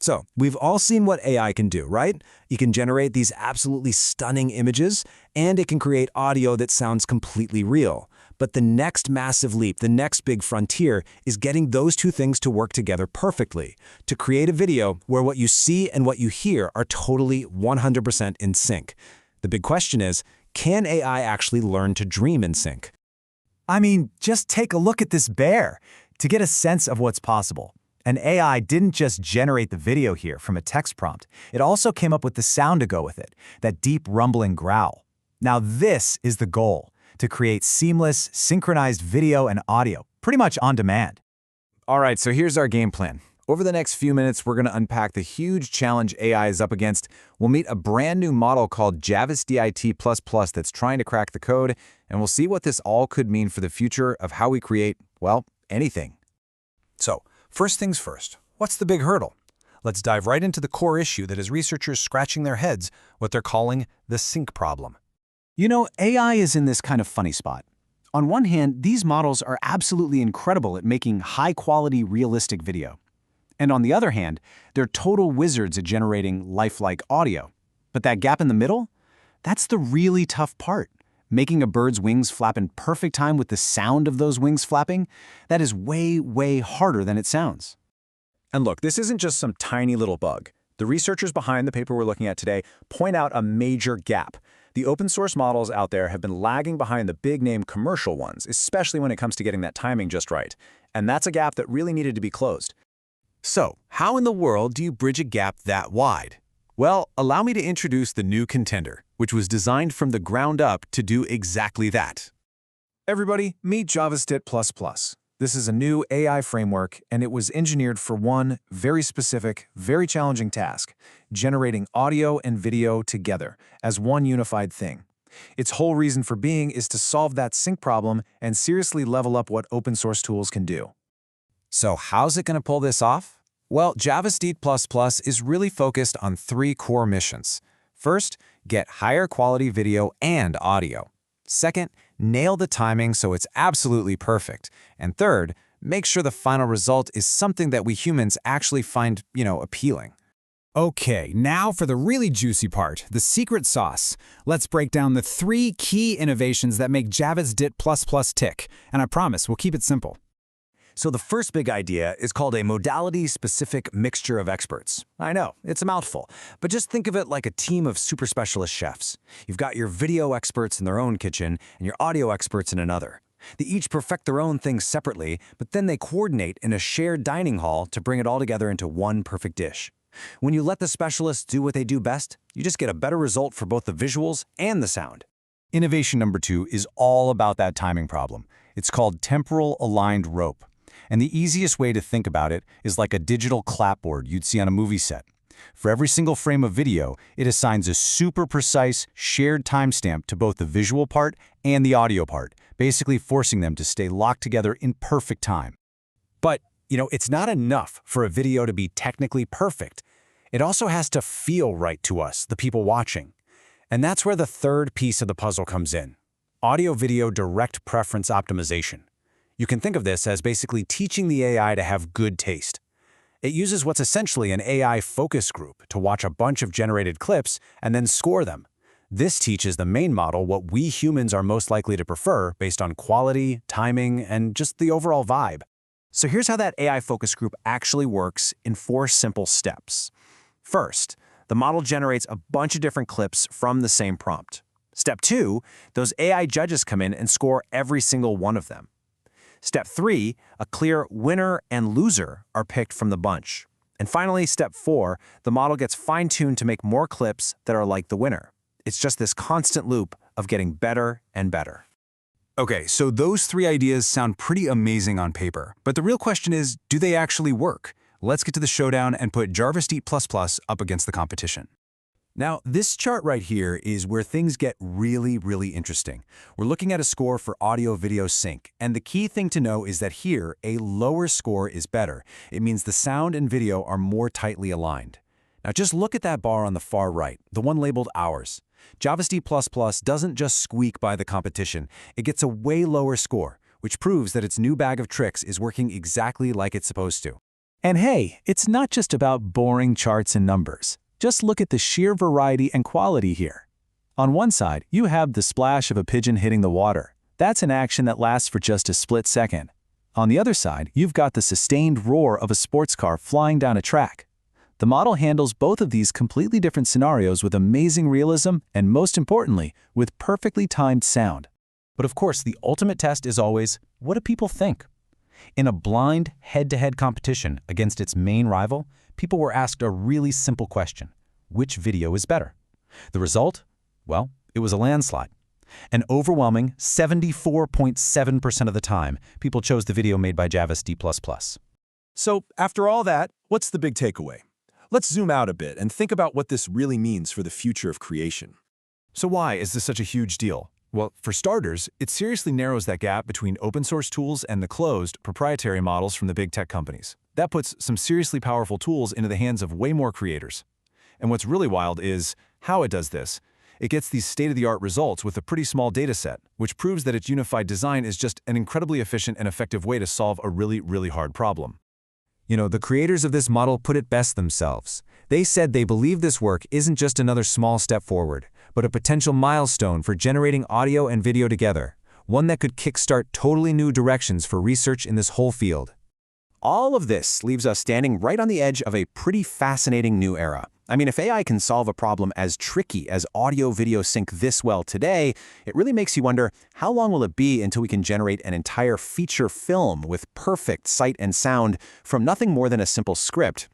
So, we've all seen what AI can do, right? It can generate these absolutely stunning images, and it can create audio that sounds completely real. But the next massive leap, the next big frontier, is getting those two things to work together perfectly, to create a video where what you see and what you hear are totally 100% in sync. The big question is, can AI actually learn to dream in sync? I mean, just take a look at this bear to get a sense of what's possible. And AI didn't just generate the video here from a text prompt. It also came up with the sound to go with it, that deep rumbling growl. Now this is the goal, to create seamless, synchronized video and audio, pretty much on demand. All right, so here's our game plan. Over the next few minutes, we're going to unpack the huge challenge AI is up against. We'll meet a brand new model called JavaSDIT++ that's trying to crack the code, and we'll see what this all could mean for the future of how we create, well, anything. So, first things first, what's the big hurdle? Let's dive right into the core issue that has researchers scratching their heads, what they're calling the sync problem. You know, AI is in this kind of funny spot. On one hand, these models are absolutely incredible at making high-quality, realistic video. And on the other hand, they're total wizards at generating lifelike audio. But that gap in the middle? That's the really tough part. Making a bird's wings flap in perfect time with the sound of those wings flapping, that is way, way harder than it sounds. And look, this isn't just some tiny little bug. The researchers behind the paper we're looking at today point out a major gap. The open source models out there have been lagging behind the big-name commercial ones, especially when it comes to getting that timing just right. And that's a gap that really needed to be closed. So, how in the world do you bridge a gap that wide? Well, allow me to introduce the new contender, which was designed from the ground up to do exactly that. Everybody, meet JavaSDIT++. This is a new AI framework, and it was engineered for one very specific, very challenging task, generating audio and video together as one unified thing. Its whole reason for being is to solve that sync problem and seriously level up what open source tools can do. So how's it going to pull this off? Well, JavaSDIT++ is really focused on three core missions. First, get higher quality video and audio. Second, nail the timing so it's absolutely perfect. And third, make sure the final result is something that we humans actually find, appealing. Okay, now for the really juicy part, the secret sauce. Let's break down the three key innovations that make JavaSDIT++ tick, and I promise we'll keep it simple. So the first big idea is called a modality-specific mixture of experts. I know, it's a mouthful, but just think of it like a team of super specialist chefs. You've got your video experts in their own kitchen and your audio experts in another. They each perfect their own things separately, but then they coordinate in a shared dining hall to bring it all together into one perfect dish. When you let the specialists do what they do best, you just get a better result for both the visuals and the sound. Innovation number 2 is all about that timing problem. It's called temporal aligned rope. And the easiest way to think about it is like a digital clapboard you'd see on a movie set. For every single frame of video, it assigns a super precise, shared timestamp to both the visual part and the audio part, basically forcing them to stay locked together in perfect time. But, it's not enough for a video to be technically perfect. It also has to feel right to us, the people watching. And that's where the third piece of the puzzle comes in: audio-video direct preference optimization. You can think of this as basically teaching the AI to have good taste. It uses what's essentially an AI focus group to watch a bunch of generated clips and then score them. This teaches the main model what we humans are most likely to prefer based on quality, timing, and just the overall vibe. So here's how that AI focus group actually works in 4 simple steps. First, the model generates a bunch of different clips from the same prompt. Step 2, those AI judges come in and score every single one of them. Step 3, a clear winner and loser are picked from the bunch. And finally, step 4, the model gets fine-tuned to make more clips that are like the winner. It's just this constant loop of getting better and better. Okay, so those 3 ideas sound pretty amazing on paper, but the real question is, do they actually work? Let's get to the showdown and put JavaSDIT++ up against the competition. Now, this chart right here is where things get really, really interesting. We're looking at a score for audio-video sync, and the key thing to know is that here, a lower score is better. It means the sound and video are more tightly aligned. Now, just look at that bar on the far right, the one labeled Hours. JavaSDIT++ doesn't just squeak by the competition. It gets a way lower score, which proves that its new bag of tricks is working exactly like it's supposed to. And hey, it's not just about boring charts and numbers. Just look at the sheer variety and quality here. On one side, you have the splash of a pigeon hitting the water. That's an action that lasts for just a split second. On the other side, you've got the sustained roar of a sports car flying down a track. The model handles both of these completely different scenarios with amazing realism and, most importantly, with perfectly timed sound. But of course, the ultimate test is always, what do people think? In a blind, head-to-head competition against its main rival, people were asked a really simple question: which video is better? The result? Well, it was a landslide. An overwhelming 74.7% of the time, people chose the video made by Java's D++. So, after all that, what's the big takeaway? Let's zoom out a bit and think about what this really means for the future of creation. So why is this such a huge deal? Well, for starters, it seriously narrows that gap between open-source tools and the closed, proprietary models from the big tech companies. That puts some seriously powerful tools into the hands of way more creators. And what's really wild is how it does this. It gets these state-of-the-art results with a pretty small data set, which proves that its unified design is just an incredibly efficient and effective way to solve a really, really hard problem. You know, the creators of this model put it best themselves. They said they believe this work isn't just another small step forward, but a potential milestone for generating audio and video together, one that could kickstart totally new directions for research in this whole field. All of this leaves us standing right on the edge of a pretty fascinating new era. I mean, if AI can solve a problem as tricky as audio-video sync this well today, it really makes you wonder, how long will it be until we can generate an entire feature film with perfect sight and sound from nothing more than a simple script,